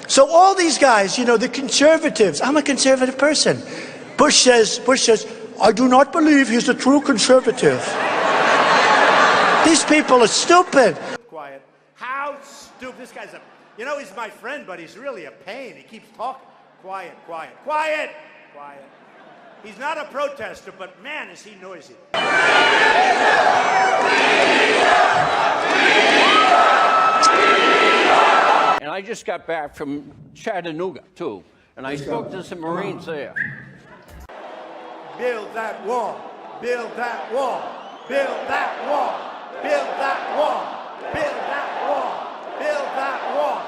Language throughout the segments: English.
So all these guys, you know, the conservatives, I'm a conservative person. Bush says, I do not believe he's a true conservative. These people are stupid. Quiet. How stupid. This guy's you know, he's my friend, but he's really a pain. He keeps talking. Quiet, quiet, quiet, quiet. He's not a protester, but man, is he noisy. And I just got back from Chattanooga, too, and I spoke to some Marines there. Build that wall. Build that wall. Build that wall. Build that wall. Build that wall. Build that wall.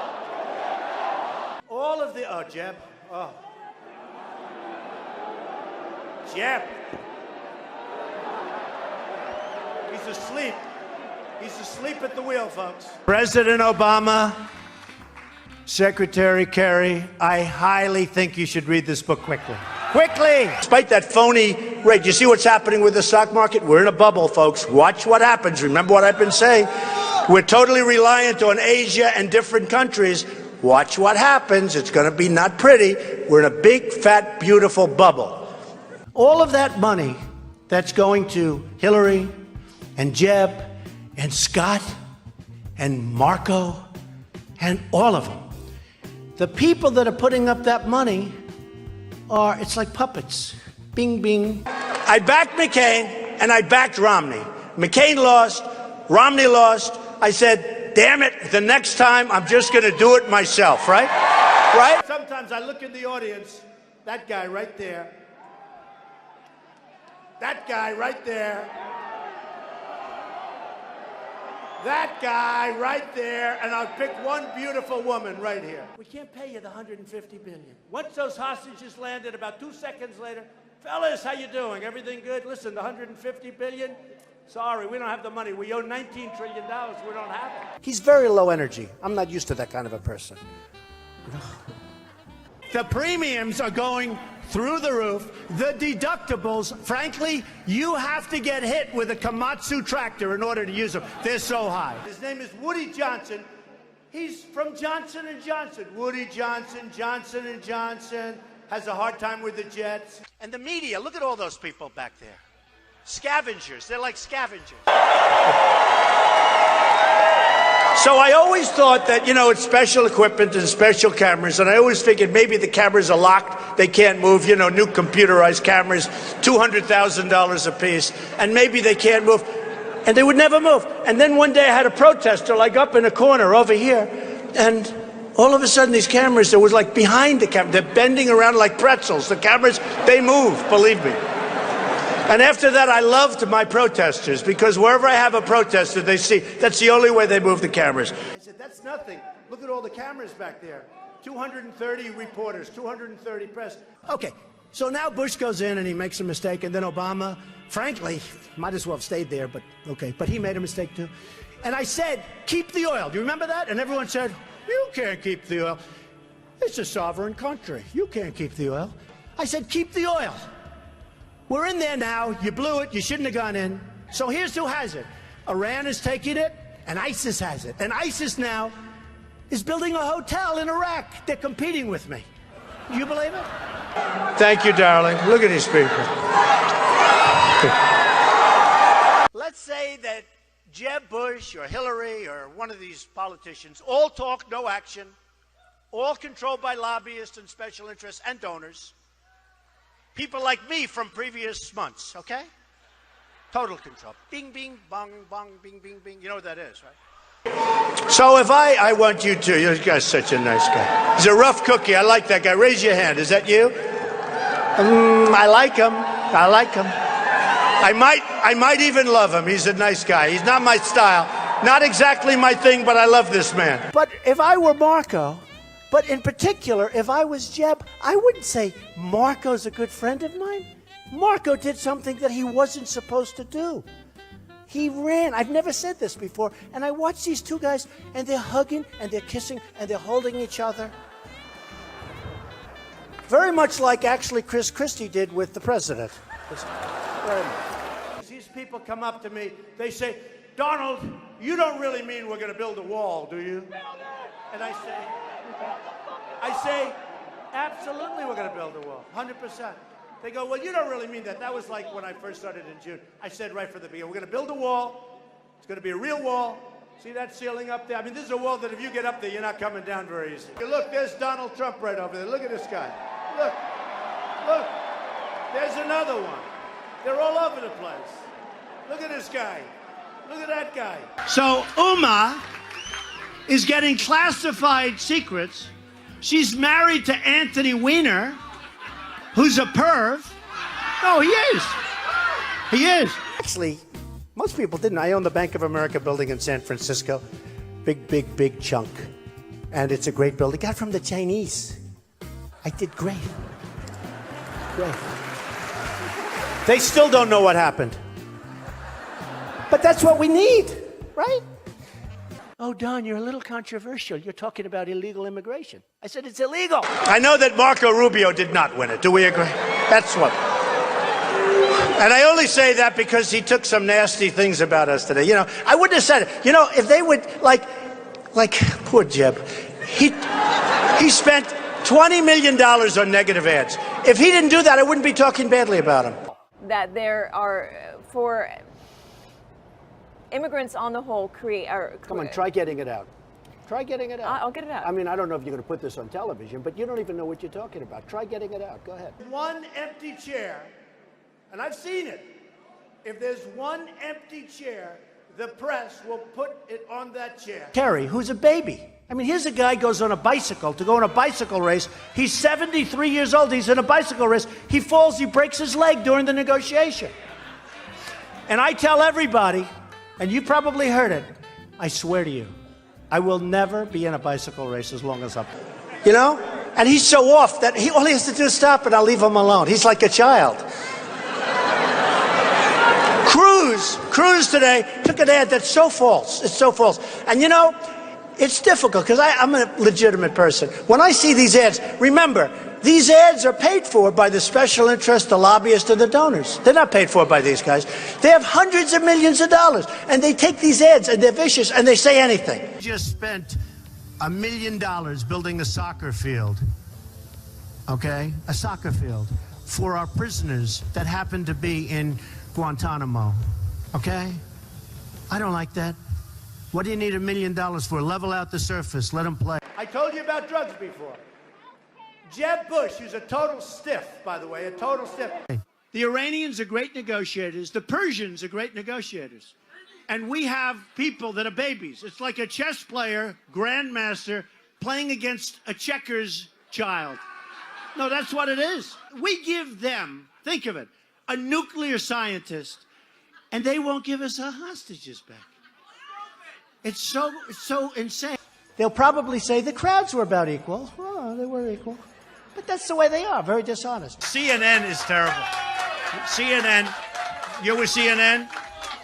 All of the... Oh, Jeb. Oh. Jeb. He's asleep. He's asleep at the wheel, folks. President Obama, Secretary Kerry, I highly think you should read this book quickly. Quickly! Despite that phony rate, you see what's happening with the stock market? We're in a bubble, folks. Watch what happens. Remember what I've been saying? We're totally reliant on Asia and different countries. Watch what happens. It's going to be not pretty. We're in a big, fat, beautiful bubble. All of that money that's going to Hillary and Jeb and Scott and Marco and all of them, the people that are putting up that money are, it's like puppets. Bing, bing. I backed McCain and I backed Romney. McCain lost, Romney lost. I said, damn it, the next time I'm just going to do it myself, right? Right? Sometimes I look in the audience, that guy right there, that guy right there, that guy right there, and I'll pick one beautiful woman right here. We can't pay you the $150 billion. Once those hostages landed, about 2 seconds later, fellas, how you doing? Everything good? Listen, the $150 billion, sorry, we don't have the money. We owe $19 trillion, we don't have it. He's very low energy. I'm not used to that kind of a person. The premiums are going through the roof. The deductibles, frankly, you have to get hit with a Komatsu tractor in order to use them. They're so high. His name is Woody Johnson. He's from Johnson & Johnson. Woody Johnson, Johnson & Johnson, has a hard time with the Jets. And the media, look at all those people back there. Scavengers. They're like scavengers. So I always thought that, you know, it's special equipment and special cameras, and I always figured maybe the cameras are locked, they can't move, you know, new computerized cameras, $200,000 a piece, and maybe they can't move, and they would never move. And then one day I had a protester, like up in a corner over here, and all of a sudden these cameras, there was like behind the camera, they're bending around like pretzels. The cameras, they move, believe me. And after that, I loved my protesters, because wherever I have a protester, they see that's the only way they move the cameras. I said, that's nothing. Look at all the cameras back there. 230 reporters, 230 press. Okay, so now Bush goes in and he makes a mistake, and then Obama, frankly, might as well have stayed there, but okay, but he made a mistake too. And I said, keep the oil. Do you remember that? And everyone said, you can't keep the oil. It's a sovereign country. You can't keep the oil. I said, keep the oil. We're in there now. You blew it. You shouldn't have gone in. So here's who has it. Iran is taking it, and ISIS has it. And ISIS now is building a hotel in Iraq. They're competing with me. Do you believe it? Thank you, darling. Look at these people. Let's say that Jeb Bush or Hillary or one of these politicians, all talk, no action, all controlled by lobbyists and special interests and donors. People like me from previous months, okay? Total control. Bing, bing, bong, bong, bing, bing, bing. You know what that is, right? So if I want you to, you guy's such a nice guy. He's a rough cookie. I like that guy. Raise your hand. Is that you? I like him. I like him. I might even love him. He's a nice guy. He's not my style. Not exactly my thing, but I love this man. But if I were Marco, but in particular, if I was Jeb, I wouldn't say Marco's a good friend of mine. Marco did something that he wasn't supposed to do. He ran. I've never said this before. And I watch these two guys, and they're hugging, and they're kissing, and they're holding each other. Very much like, actually, Chris Christie did with the president. Very much. These people come up to me. They say, Donald, you don't really mean we're going to build a wall, do you? And I say... say, absolutely we're going to build a wall, 100%. They go, well, you don't really mean that. That was like when I first started in June. I said right from the beginning, we're going to build a wall. It's going to be a real wall. See that ceiling up there? I mean, this is a wall that if you get up there, you're not coming down very easy. Look, there's Donald Trump right over there. Look at this guy. Look. Look. There's another one. They're all over the place. Look at this guy. Look at that guy. So Uma is getting classified secrets. She's married to Anthony Weiner, who's a perv. No, he is. He is. Actually, most people didn't. I own the Bank of America building in San Francisco. Big chunk. And it's a great building. Got it from the Chinese. I did great. Great. They still don't know what happened. But that's what we need, right? Oh, Don, you're a little controversial. You're talking about illegal immigration. I said it's illegal. I know that Marco Rubio did not win it. Do we agree? That's what. And I only say that because he took some nasty things about us today. You know, I wouldn't have said it. You know, if they would, like poor Jeb, he spent $20 million on negative ads. If he didn't do that, I wouldn't be talking badly about him. That there are, for immigrants on the whole, Come on, try getting it out. Try getting it out. I'll get it out. I mean, I don't know if you're going to put this on television, but you don't even know what you're talking about. Try getting it out. Go ahead. One empty chair, and I've seen it. If there's one empty chair, the press will put it on that chair. Kerry, who's a baby. I mean, here's a guy goes on a bicycle to go on a bicycle race. He's 73 years old. He's in a bicycle race. He falls. He breaks his leg during the negotiation. And I tell everybody, and you probably heard it, I swear to you, I will never be in a bicycle race as long as I'm... You know? And he's so off that all he has to do is stop and I'll leave him alone. He's like a child. Cruz today took an ad that's so false. It's so false. And you know, it's difficult because I'm a legitimate person. When I see these ads, remember, these ads are paid for by the special interest, the lobbyists, and the donors. They're not paid for by these guys. They have hundreds of millions of dollars, and they take these ads, and they're vicious, and they say anything. We just spent $1 million building a soccer field, okay? A soccer field for our prisoners that happen to be in Guantanamo, okay? I don't like that. What do you need $1 million for? Level out the surface, let them play. I told you about drugs before. Jeb Bush, who's a total stiff, by the way, a total stiff. The Iranians are great negotiators. The Persians are great negotiators. And we have people that are babies. It's like a chess player, grandmaster, playing against a checkers child. No, that's what it is. We give them, think of it, a nuclear scientist, and they won't give us our hostages back. It's so insane. They'll probably say the crowds were about equal. Oh, they were equal. But that's the way they are, very dishonest. CNN is terrible. CNN, you're with CNN?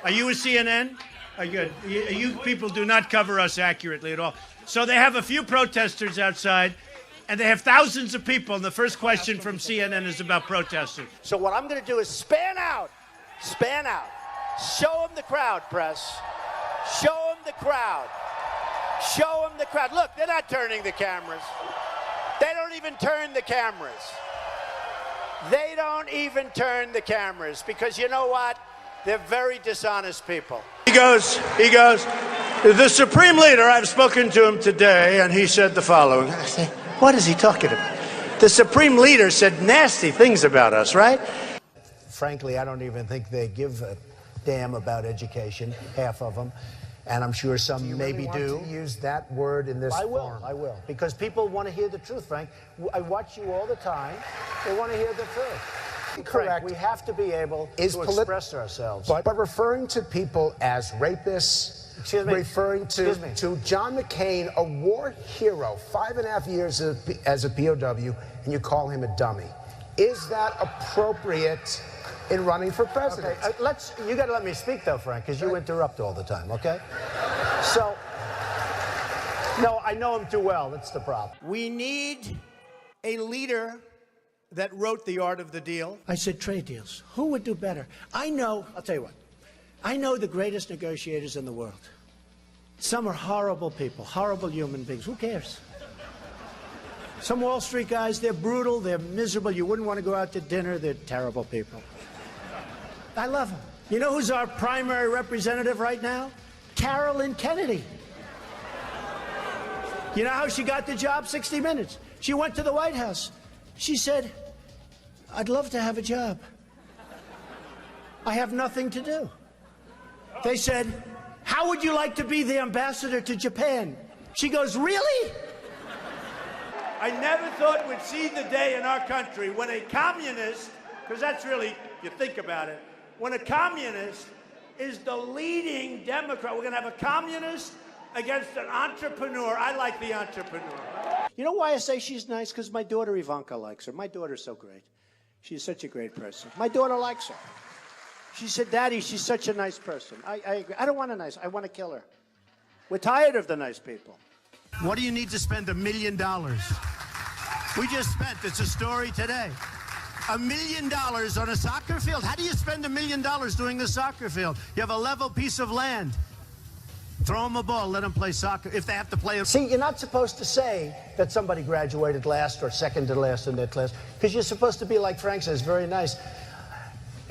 Are you with CNN? Are you, you people do not cover us accurately at all. So they have a few protesters outside, and they have thousands of people, and the first question from CNN is about protesters. So what I'm going to do is span out. Show them the crowd, press. Show them the crowd. Show them the crowd. Look, they're not turning the cameras. They don't even turn the cameras. They don't even turn the cameras because you know what? They're very dishonest people. He goes, the Supreme Leader, I've spoken to him today, and he said the following. I say, what is he talking about? The Supreme Leader said nasty things about us, right? Frankly, I don't even think they give a damn about education, half of them. And I'm sure some maybe do. Want to use that word in this form? I will. Because people want to hear the truth, Frank. I watch you all the time. They want to hear the truth. Correct. Frank, we have to be able to express ourselves. But referring to people as rapists, referring to John McCain, a war hero, 5.5 years as a POW, and you call him a dummy. Is that appropriate in running for president? Okay, you got to let me speak, though, Frank, because you interrupt all the time, okay? So, no, I know him too well. That's the problem. We need a leader that wrote The Art of the Deal. I said trade deals. Who would do better? I'll tell you what. I know the greatest negotiators in the world. Some are horrible people, horrible human beings. Who cares? Some Wall Street guys, they're brutal, they're miserable. You wouldn't want to go out to dinner. They're terrible people. I love them. You know who's our primary representative right now? Carolyn Kennedy. You know how she got the job? 60 Minutes. She went to the White House. She said, I'd love to have a job. I have nothing to do. They said, how would you like to be the ambassador to Japan? She goes, really? I never thought we'd see the day in our country when a communist, because that's really, you think about it, when a communist is the leading Democrat. We're going to have a communist against an entrepreneur. I like the entrepreneur. You know why I say she's nice? Because my daughter Ivanka likes her. My daughter's so great. She's such a great person. My daughter likes her. She said, Daddy, she's such a nice person. I agree. I don't want a nice, I want to kill her. We're tired of the nice people. What do you need to spend $1 million? We just spent, it's a story today, $1 million on a soccer field. How do you spend $1 million doing a soccer field? You have a level piece of land. Throw them a ball, let them play soccer if they have to play. See, you're not supposed to say that somebody graduated last or second to last in their class, because you're supposed to be, like Frank says, very nice.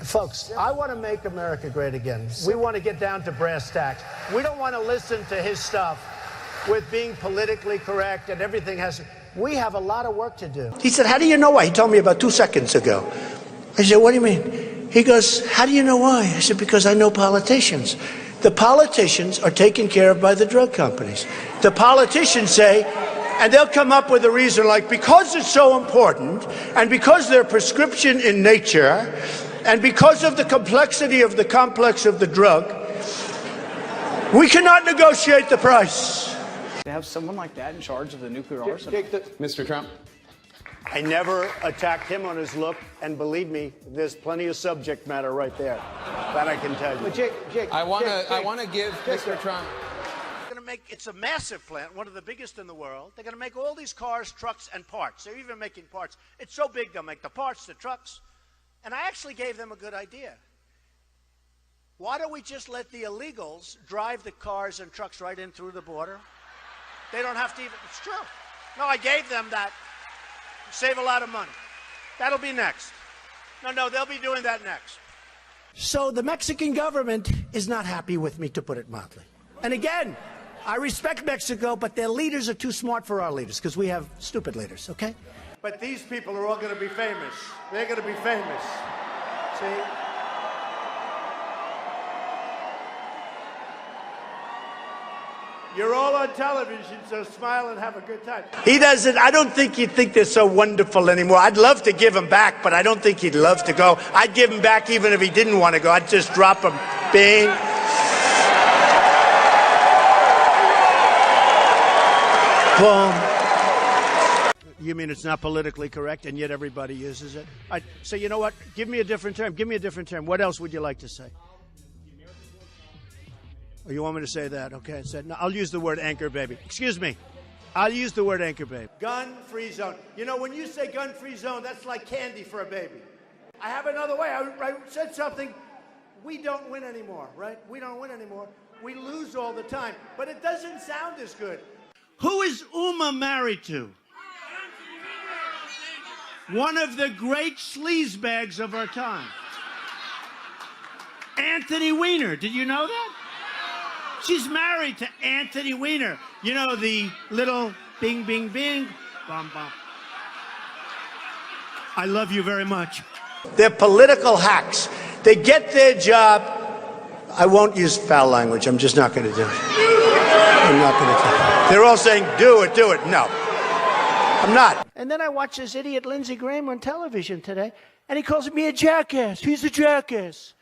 Folks, I want to make America great again. We want to get down to brass tacks. We don't want to listen to his stuff with being politically correct and everything has to... We have a lot of work to do. He said, how do you know why? He told me about 2 seconds ago. I said, what do you mean? He goes, how do you know why? I said, because I know politicians. The politicians are taken care of by the drug companies. The politicians say, and they'll come up with a reason like, because it's so important, and because they're prescription in nature, and because of the complexity of the complex of the drug, we cannot negotiate the price. To have someone like that in charge of the nuclear arsenal. Mr. Trump. I never attacked him on his look, and believe me, there's plenty of subject matter right there. That I can tell you. Jake, I want to give Mr. Trump. They're going to make, it's a massive plant, one of the biggest in the world. They're going to make all these cars, trucks, and parts. They're even making parts. It's so big, they'll make the parts, the trucks. And I actually gave them a good idea. Why don't we just let the illegals drive the cars and trucks right in through the border? They don't have to even, it's true. No, I gave them that. Save a lot of money. That'll be next. No, they'll be doing that next. So the Mexican government is not happy with me, to put it mildly. And again, I respect Mexico, but their leaders are too smart for our leaders, because we have stupid leaders, okay? But these people are all going to be famous. They're going to be famous. See? You're all on television, so smile and have a good time. He doesn't, I don't think he'd think they're so wonderful anymore. I'd love to give him back, but I don't think he'd love to go. I'd give him back even if he didn't want to go. I'd just drop him. Bing. Boom. You mean it's not politically correct, and yet everybody uses it? So you know what? Give me a different term. Give me a different term. What else would you like to say? Oh, you want me to say that? Okay. No, I'll use the word anchor baby. Excuse me. I'll use the word anchor baby. Gun-free zone. You know, when you say gun-free zone, that's like candy for a baby. I have another way. I said something. We don't win anymore, right? We don't win anymore. We lose all the time. But it doesn't sound as good. Who is Uma married to? One of the great sleazebags of our time. Anthony Weiner. Did you know that? She's married to Anthony Weiner. You know, the little bing, bing, bing, bum, bum. I love you very much. They're political hacks. They get their job. I won't use foul language. I'm just not going to do it. I'm not going to do it. They're all saying, do it, do it. No, I'm not. And then I watched this idiot Lindsey Graham on television today, and he calls me a jackass. He's a jackass.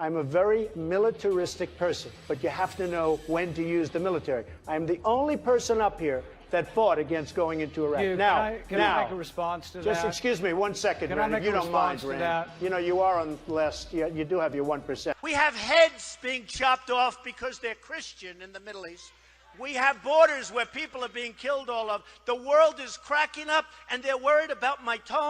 I'm a very militaristic person, but you have to know when to use the military. I'm the only person up here that fought against going into Iraq. Can I make a response to that? Just excuse me 1 second, Rand, if you don't mind, Rand. You know, you are on last, you do have your 1%. We have heads being chopped off because they're Christian in the Middle East. We have borders where people are being killed all over. The world is cracking up, and they're worried about my tone.